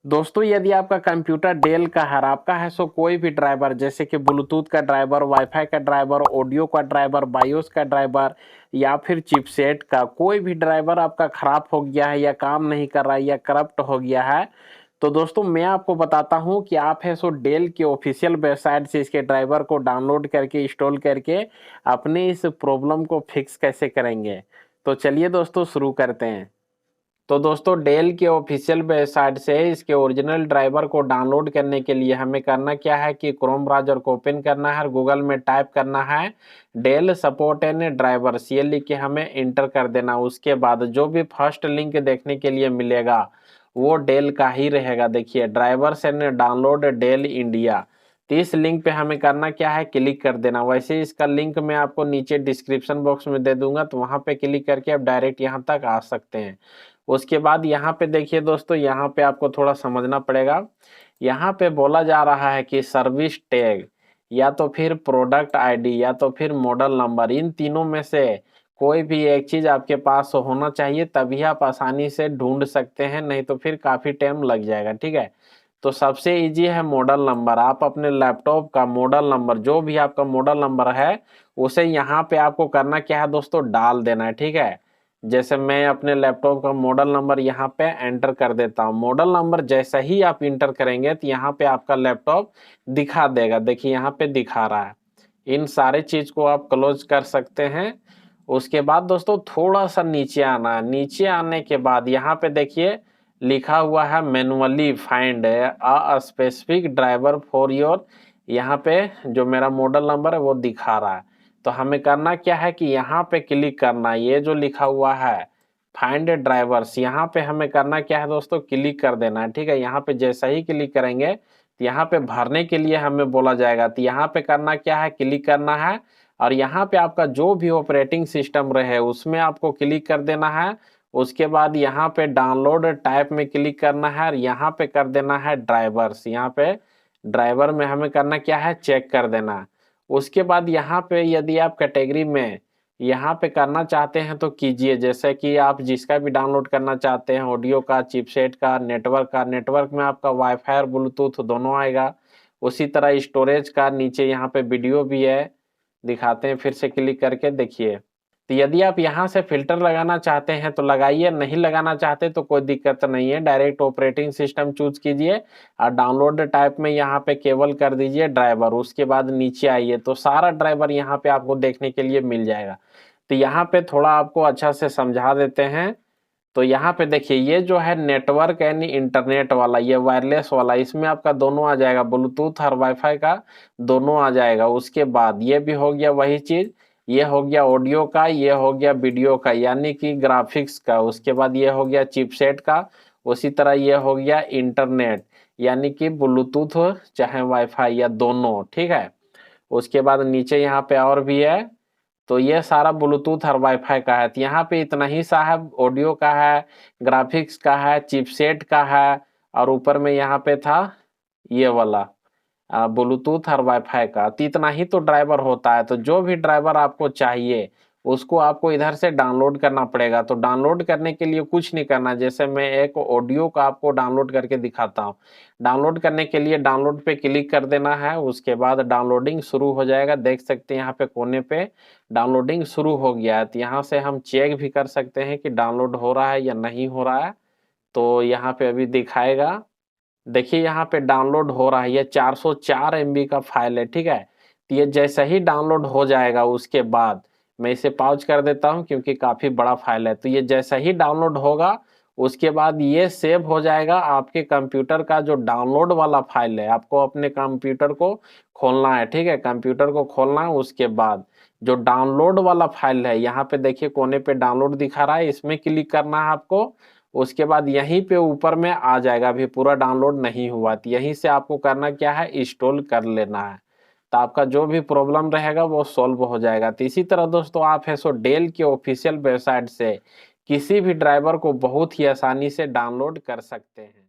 दोस्तों यदि आपका कंप्यूटर डेल का है, आपका है सो कोई भी ड्राइवर जैसे कि ब्लूटूथ का ड्राइवर, वाईफाई का ड्राइवर, ऑडियो का ड्राइवर, बायोस का ड्राइवर या फिर चिपसेट का कोई भी ड्राइवर आपका खराब हो गया है या काम नहीं कर रहा है या करप्ट हो गया है, तो दोस्तों मैं आपको बताता हूं कि आप है सो डेल के ऑफिशियल वेबसाइट से इसके ड्राइवर को डाउनलोड करके इंस्टॉल करके अपने इस प्रॉब्लम को फिक्स कैसे करेंगे। तो चलिए दोस्तों शुरू करते हैं। तो दोस्तों डेल के ऑफिशियल वेबसाइट से इसके ओरिजिनल ड्राइवर को डाउनलोड करने के लिए हमें करना क्या है कि क्रोम ब्राउजर को ओपन करना है और गूगल में टाइप करना है डेल सपोर्ट एंड ड्राइवर्स, ये लिख के हमें इंटर कर देना। उसके बाद जो भी फर्स्ट लिंक देखने के लिए मिलेगा वो डेल का ही रहेगा। देखिए drivers and download Dell India, तो इस लिंक पे हमें करना क्या है क्लिक कर देना। वैसे इसका लिंक मैं आपको नीचे डिस्क्रिप्शन बॉक्स में दे दूंगा, तो वहां पे क्लिक करके आप डायरेक्ट यहाँ तक आ सकते हैं। उसके बाद यहाँ पे देखिए दोस्तों, यहाँ पे आपको थोड़ा समझना पड़ेगा। यहाँ पे बोला जा रहा है कि सर्विस टैग या तो फिर प्रोडक्ट आईडी या तो फिर मॉडल नंबर, इन तीनों में से कोई भी एक चीज आपके पास होना चाहिए, तभी आप आसानी से ढूंढ सकते हैं, नहीं तो फिर काफी टाइम लग जाएगा। ठीक है, तो सबसे इजी है मॉडल नंबर। आप अपने लैपटॉप का मॉडल नंबर, जो भी आपका मॉडल नंबर है, उसे यहाँ पे आपको करना क्या है दोस्तों, डाल देना है। ठीक है, जैसे मैं अपने लैपटॉप का मॉडल नंबर यहाँ पे एंटर कर देता हूँ। मॉडल नंबर जैसा ही आप इंटर करेंगे तो यहाँ पे आपका लैपटॉप दिखा देगा। देखिए यहाँ पे दिखा रहा है। इन सारे चीज को आप क्लोज कर सकते हैं। उसके बाद दोस्तों थोड़ा सा नीचे आना है। नीचे आने के बाद यहाँ पे देखिए लिखा हुआ है manually find a specific driver for your, यहाँ पे जो मेरा मॉडल नंबर है वो दिखा रहा है। तो हमें करना क्या है कि यहाँ पे क्लिक करना है। ये जो लिखा हुआ है फाइंड ड्राइवर्स, यहाँ पे हमें करना क्या है दोस्तों, क्लिक कर देना है। ठीक है, यहाँ पे जैसा ही क्लिक करेंगे तो यहाँ पे भरने के लिए हमें बोला जाएगा, तो यहाँ पे करना क्या है, क्लिक करना है और यहाँ पे आपका जो भी ऑपरेटिंग सिस्टम रहे उसमें आपको क्लिक कर देना है। उसके बाद यहाँ पे डाउनलोड टाइप में क्लिक करना है और यहाँ पे कर देना है ड्राइवर्स। यहाँ पे ड्राइवर में हमें करना क्या है, चेक कर देना है। उसके बाद यहाँ पे यदि आप कैटेगरी में यहाँ पे करना चाहते हैं तो कीजिए, जैसे कि आप जिसका भी डाउनलोड करना चाहते हैं, ऑडियो का, चिपसेट का, नेटवर्क का। नेटवर्क में आपका वाईफाई और ब्लूटूथ दोनों आएगा। उसी तरह स्टोरेज का नीचे यहाँ पे वीडियो भी है, दिखाते हैं फिर से क्लिक करके। देखिए, तो यदि आप यहाँ से फिल्टर लगाना चाहते हैं तो लगाइए, नहीं लगाना चाहते तो कोई दिक्कत नहीं है, डायरेक्ट ऑपरेटिंग सिस्टम चूज कीजिए और डाउनलोड टाइप में यहाँ पे केवल कर दीजिए ड्राइवर। उसके बाद नीचे आइए तो सारा ड्राइवर यहाँ पे आपको देखने के लिए मिल जाएगा। तो यहाँ पे थोड़ा आपको अच्छा से समझा देते हैं। तो यहाँ पे देखिए ये जो है नेटवर्क यानी इंटरनेट वाला, ये वायरलेस वाला, इसमें आपका दोनों आ जाएगा, ब्लूटूथ और वाईफाई का दोनों आ जाएगा। उसके बाद ये भी हो गया वही चीज, ये हो गया ऑडियो का, ये हो गया वीडियो का यानी कि ग्राफिक्स का। उसके बाद ये हो गया चिपसेट का। उसी तरह ये हो गया इंटरनेट यानी कि ब्लूटूथ चाहे वाईफाई या दोनों। ठीक है, उसके बाद नीचे यहाँ पे और भी है, तो ये सारा ब्लूटूथ और वाईफाई का है। तो यहाँ पे इतना ही सा है, ऑडियो का है, ग्राफिक्स का है, चिपसेट का है और ऊपर में यहाँ पे था ये वाला ब्लूटूथ और वाईफाई का। तो इतना ही तो ड्राइवर होता है। तो जो भी ड्राइवर आपको चाहिए उसको आपको इधर से डाउनलोड करना पड़ेगा। तो डाउनलोड करने के लिए कुछ नहीं करना, जैसे मैं एक ऑडियो का आपको डाउनलोड करके दिखाता हूँ। डाउनलोड करने के लिए डाउनलोड पे क्लिक कर देना है। उसके बाद डाउनलोडिंग शुरू हो जाएगा। देख सकते हैं यहाँ पे कोने पे डाउनलोडिंग शुरू हो गया है। तो यहाँ से हम चेक भी कर सकते हैं कि डाउनलोड हो रहा है या नहीं हो रहा है। तो यहाँ पे अभी दिखाएगा, देखिए यहाँ पे डाउनलोड हो रहा है। ये 404 MB का फाइल है। ठीक है, तो ये जैसे ही डाउनलोड हो जाएगा उसके बाद मैं इसे पॉज कर देता हूँ क्योंकि काफी बड़ा फाइल है। तो ये जैसा ही डाउनलोड होगा उसके बाद ये सेव हो जाएगा आपके कंप्यूटर का। जो डाउनलोड वाला फाइल है आपको अपने कंप्यूटर को खोलना है। ठीक है, कंप्यूटर को खोलना है। उसके बाद जो डाउनलोड वाला फाइल है यहाँ पे देखिए कोने पे डाउनलोड दिखा रहा है, इसमें क्लिक करना है आपको। उसके बाद यहीं पे ऊपर में आ जाएगा, अभी पूरा डाउनलोड नहीं हुआ, तो यहीं से आपको करना क्या है, इंस्टॉल कर लेना है। तो आपका जो भी प्रॉब्लम रहेगा वो सॉल्व हो जाएगा। तो इसी तरह दोस्तों आप है सो डेल के ऑफिशियल वेबसाइट से किसी भी ड्राइवर को बहुत ही आसानी से डाउनलोड कर सकते हैं।